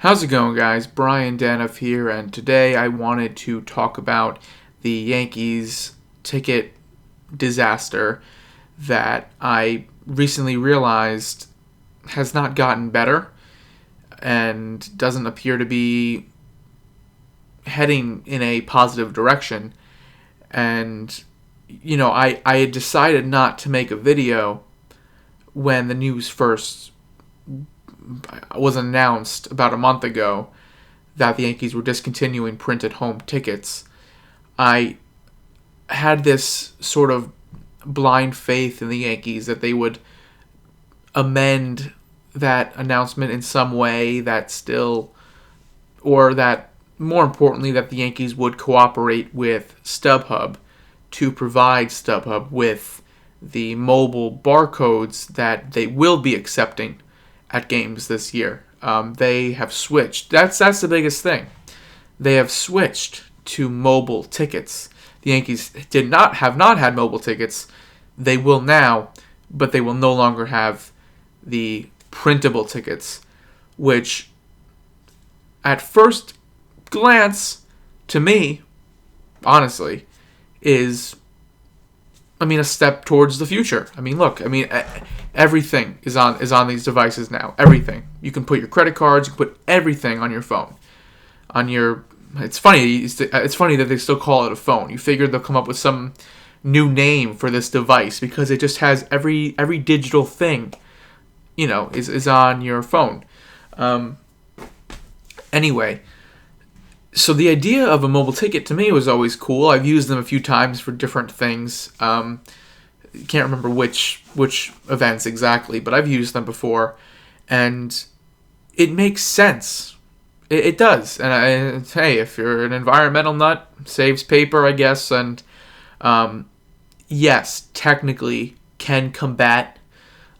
How's it going, guys? Brian Danoff here, and today I wanted to talk about the Yankees ticket disaster that I recently realized has not gotten better and doesn't appear to be heading in a positive direction. And, I had decided not to make a video when the news first was announced about a month ago that the Yankees were discontinuing printed home tickets. I had this sort of blind faith in the Yankees that they would amend that announcement in some way or that more importantly, that the Yankees would cooperate with StubHub to provide StubHub with the mobile barcodes that they will be accepting at games this year. They have switched. That's the biggest thing. They have switched to mobile tickets. The Yankees have not had mobile tickets. They will now, but they will no longer have the printable tickets, which at first glance, to me, honestly, is a step towards the future. Look, everything is on these devices now. Everything. You can put your credit cards, you can put everything on your phone. It's funny that they still call it a phone. You figure they'll come up with some new name for this device because it just has every digital thing, is on your phone. Anyway, so the idea of a mobile ticket to me was always cool. I've used them a few times for different things. Can't remember which events exactly, but I've used them before, and it makes sense. It does. And hey, if you're an environmental nut, saves paper, I guess, and yes, technically can combat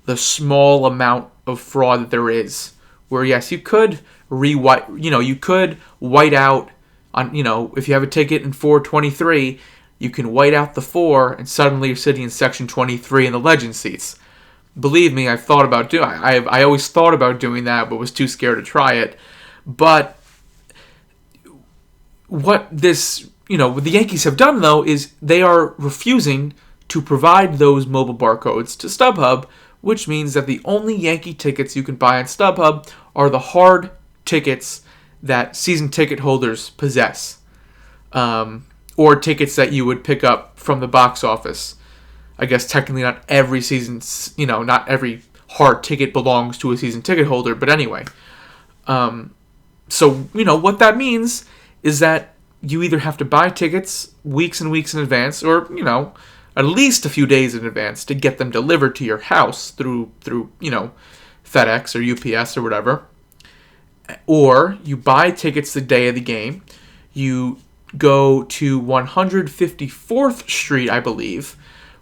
the small amount of fraud that there is. Where yes, you could you could white out on, if you have a ticket in 423, you can white out the 4 and suddenly you're sitting in section 23 in the legend seats. Believe me, I've thought about I always thought about doing that, but was too scared to try it. But what the Yankees have done though is they are refusing to provide those mobile barcodes to StubHub, which means that the only Yankee tickets you can buy on StubHub are the hard tickets that season ticket holders possess, or tickets that you would pick up from the box office. I guess technically not every not every hard ticket belongs to a season ticket holder, but anyway. So, what that means is that you either have to buy tickets weeks and weeks in advance, or, at least a few days in advance to get them delivered to your house through FedEx or UPS or whatever. Or you buy tickets the day of the game. You go to 154th Street, I believe,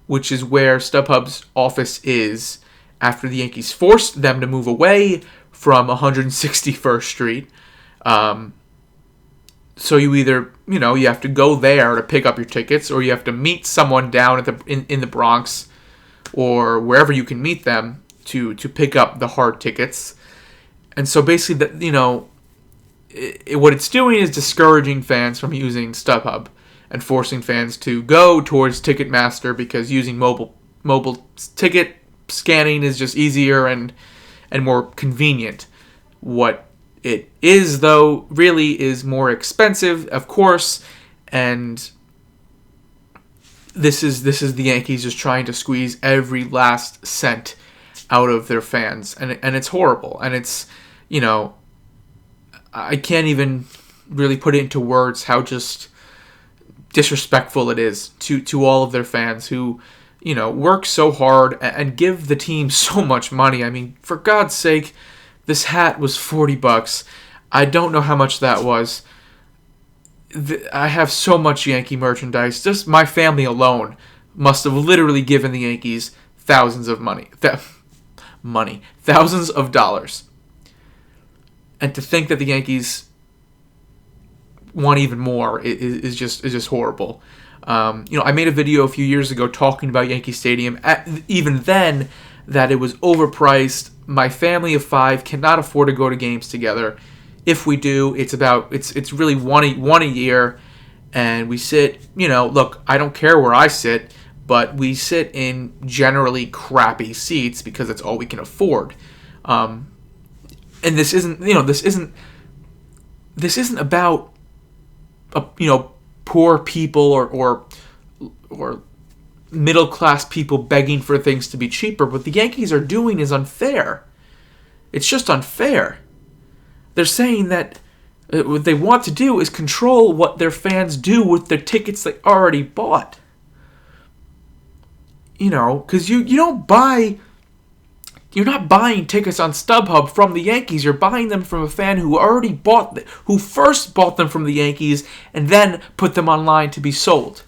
which is where StubHub's office is after the Yankees forced them to move away from 161st Street. So you either, you have to go there to pick up your tickets, or you have to meet someone down at in the Bronx or wherever you can meet them to pick up the hard tickets. And so basically, what it's doing is discouraging fans from using StubHub and forcing fans to go towards Ticketmaster because using mobile ticket scanning is just easier and more convenient. What it is, though, really is more expensive, of course, and this is the Yankees just trying to squeeze every last cent out of their fans, and it's horrible, and it's, I can't even really put it into words how just disrespectful it is to all of their fans who, work so hard and give the team so much money. For God's sake, this hat was $40. I don't know how much that was. I have so much Yankee merchandise. Just my family alone must have literally given the Yankees thousands of thousands of dollars. And to think that the Yankees want even more is just horrible. I made a video a few years ago talking about Yankee Stadium. Even then, that it was overpriced. My family of 5 cannot afford to go to games together. If we do, it's really one a year, and we sit. Look, I don't care where I sit, but we sit in generally crappy seats because that's all we can afford. And this isn't about poor people or middle class people begging for things to be cheaper. What the Yankees are doing is unfair. It's just unfair. They're saying that what they want to do is control what their fans do with their tickets they already bought. Because you don't buy. You're not buying tickets on StubHub from the Yankees. You're buying them from a fan who who first bought them from the Yankees and then put them online to be sold.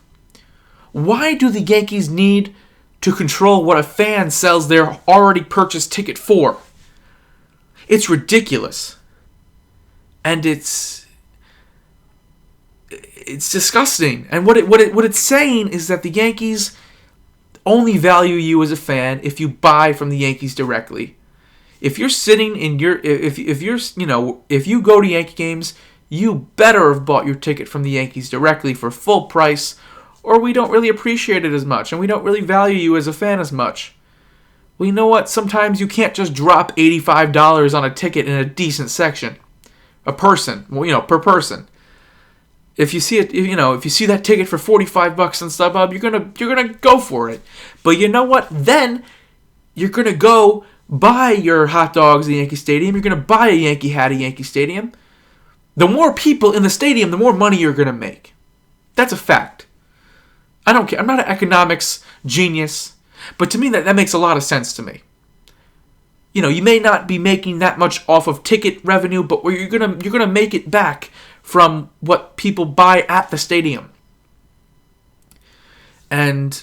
Why do the Yankees need to control what a fan sells their already purchased ticket for? It's ridiculous. And it's disgusting. And what it's saying is that the Yankees only value you as a fan if you buy from the Yankees directly. If you're sitting in if you go to Yankee games, you better have bought your ticket from the Yankees directly for full price, or we don't really appreciate it as much, and we don't really value you as a fan as much. Well, you know what? Sometimes you can't just drop $85 on a ticket in a decent section. A person, per person. If you see it, if you see that ticket for $45 on StubHub, you're gonna go for it. But you know what? Then you're gonna go buy your hot dogs at Yankee Stadium. You're gonna buy a Yankee hat at Yankee Stadium. The more people in the stadium, the more money you're gonna make. That's a fact. I don't care. I'm not an economics genius, but to me that makes a lot of sense to me. You may not be making that much off of ticket revenue, but you're gonna make it back from what people buy at the stadium. And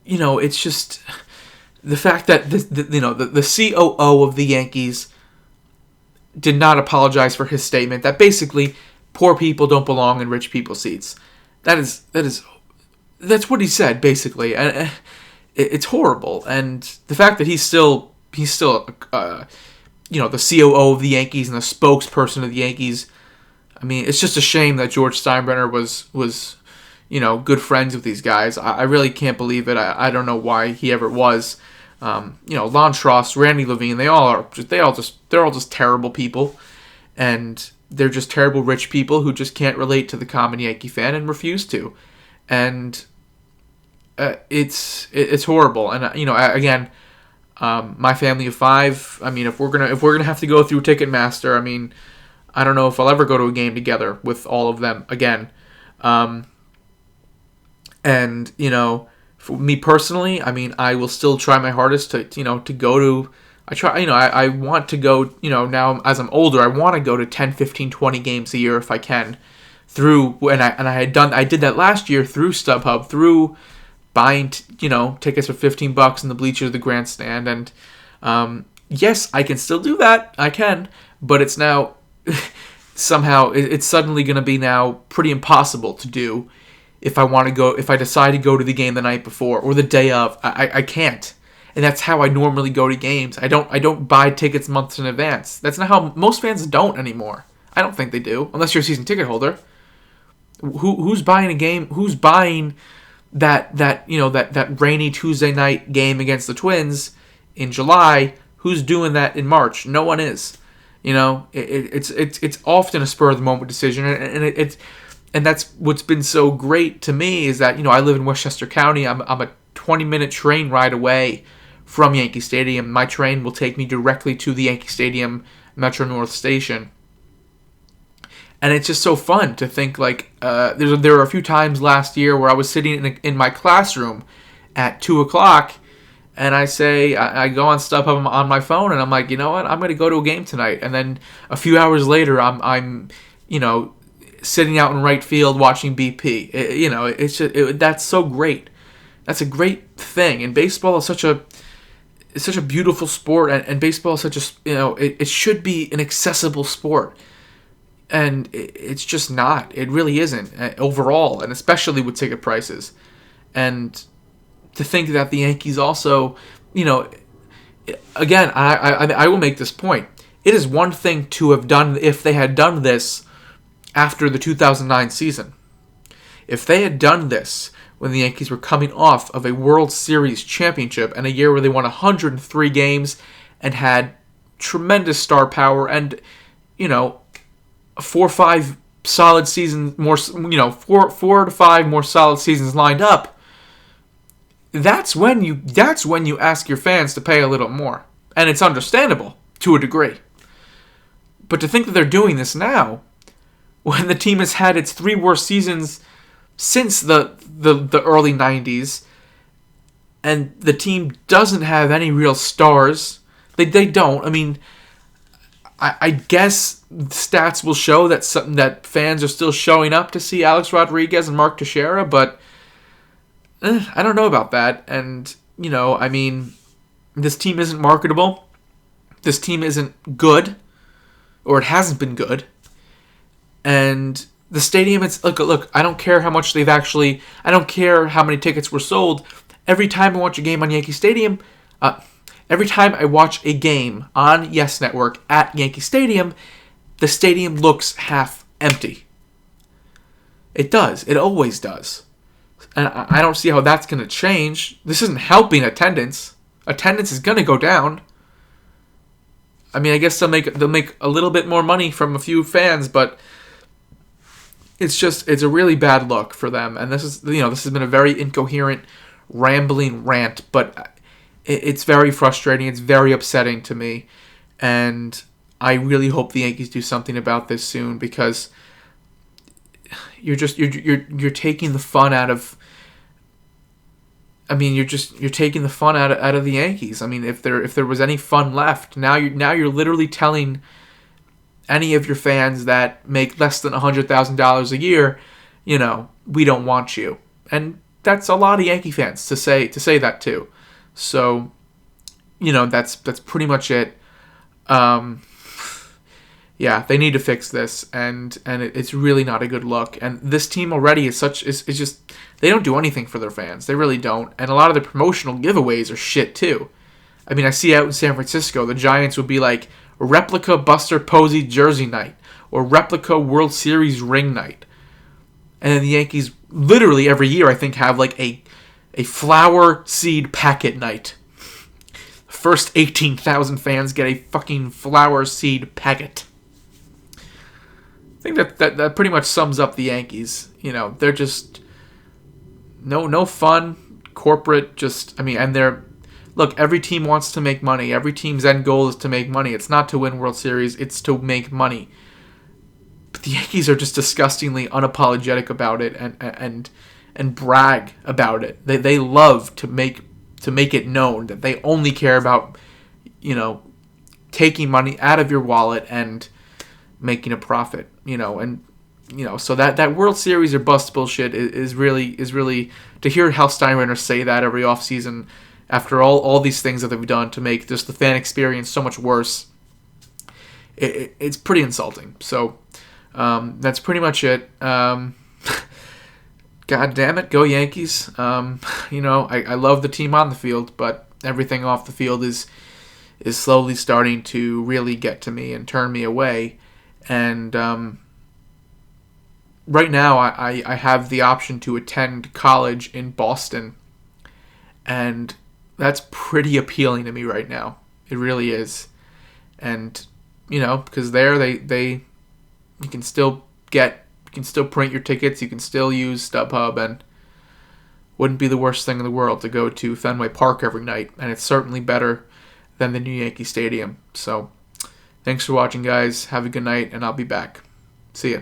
it's just the fact that the COO of the Yankees did not apologize for his statement that basically poor people don't belong in rich people's seats. That's what he said basically, and it's horrible. And the fact that he's still the COO of the Yankees and the spokesperson of the Yankees. I mean, it's just a shame that George Steinbrenner was good friends with these guys. I really can't believe it. I don't know why he ever was. Lon Trost, Randy Levine, they're all just terrible people, and they're just terrible rich people who just can't relate to the common Yankee fan and refuse to. And it's horrible. And again. My family of five. I mean, if we're gonna have to go through Ticketmaster, I mean, I don't know if I'll ever go to a game together with all of them again. And for me personally, I mean, I will still try my hardest to go to. I want to go. Now as I'm older, I want to go to 10, 15, 20 games a year if I can. I did that last year through StubHub, through buying tickets for $15 in the bleachers of the grandstand, and yes, I can still do that. I can, but it's now somehow it's suddenly going to be now pretty impossible to do if I decide to go to the game the night before or the day of. I can't, and that's how I normally go to games. I don't buy tickets months in advance. That's not how most fans don't anymore. I don't think they do, unless you're a season ticket holder. Who's buying a game? Who's buying that rainy Tuesday night game against the Twins in July? Who's doing that in March? No one is. It's often a spur of the moment decision, and that's what's been so great to me is that I live in Westchester County. I'm a 20-minute train ride away from Yankee Stadium. My train will take me directly to the Yankee Stadium Metro North station. And it's just so fun to think there were a few times last year where I was sitting in my classroom at 2:00, and I go on StubHub on my phone, and I'm like, you know what, I'm going to go to a game tonight. And then a few hours later, I'm sitting out in right field watching BP. That's so great. That's a great thing. And baseball is such a beautiful sport, and baseball is such it should be an accessible sport. And it's just not. It really isn't overall, and especially with ticket prices. And to think that the Yankees also, again, I will make this point. It is one thing to have done if they had done this after the 2009 season. If they had done this when the Yankees were coming off of a World Series championship and a year where they won 103 games and had tremendous star power and, 4 or 5 solid seasons, more, 4 to 5 more solid seasons lined up, that's when you ask your fans to pay a little more. And it's understandable to a degree. But to think that they're doing this now, when the team has had its 3 worst seasons since the early 90s, and the team doesn't have any real stars, they don't. I mean, I guess stats will show that fans are still showing up to see Alex Rodriguez and Mark Teixeira, but I don't know about that. And, this team isn't marketable. This team isn't good, or it hasn't been good. And the stadium, it's look, I don't care how much I don't care how many tickets were sold. Every time I watch a game on Yankee Stadium, every time I watch a game on Yes Network at Yankee Stadium, the stadium looks half empty. It does. It always does. And I don't see how that's going to change. This isn't helping attendance. Attendance is going to go down. I mean, I guess they'll make a little bit more money from a few fans, but it's a really bad look for them. And this has been a very incoherent, rambling rant, but it's very frustrating. It's very upsetting to me, and I really hope the Yankees do something about this soon, because you're taking the fun out of. I mean, you're taking the fun out of the Yankees. I mean, if there was any fun left, now you're literally telling any of your fans that make less than $100,000 a year, we don't want you, and that's a lot of Yankee fans to say that too. So, that's pretty much it. Yeah, they need to fix this, and it's really not a good look. And this team already is just, they don't do anything for their fans. They really don't. And a lot of the promotional giveaways are shit too. I mean, I see out in San Francisco, the Giants would be like replica Buster Posey jersey night or replica World Series ring night. And then the Yankees literally every year, I think, have like a flower seed packet night. First 18,000 fans get a fucking flower seed packet. I think that pretty much sums up the Yankees. They're just no fun, corporate, look, every team wants to make money. Every team's end goal is to make money. It's not to win World Series, it's to make money. But the Yankees are just disgustingly unapologetic about it and brag about it. They love to make it known that they only care about, taking money out of your wallet and making a profit, so that World Series or bust bullshit is really to hear Hal Steinbrenner say that every offseason after all these things that they've done to make just the fan experience so much worse. It's pretty insulting. So that's pretty much it. God damn it, go Yankees. I love the team on the field, but everything off the field is slowly starting to really get to me and turn me away. And right now I have the option to attend college in Boston, and that's pretty appealing to me right now. It really is. And because there you can still print your tickets, you can still use StubHub, and wouldn't be the worst thing in the world to go to Fenway Park every night, and it's certainly better than the new Yankee Stadium. So thanks for watching, guys. Have a good night, and I'll be back. See ya.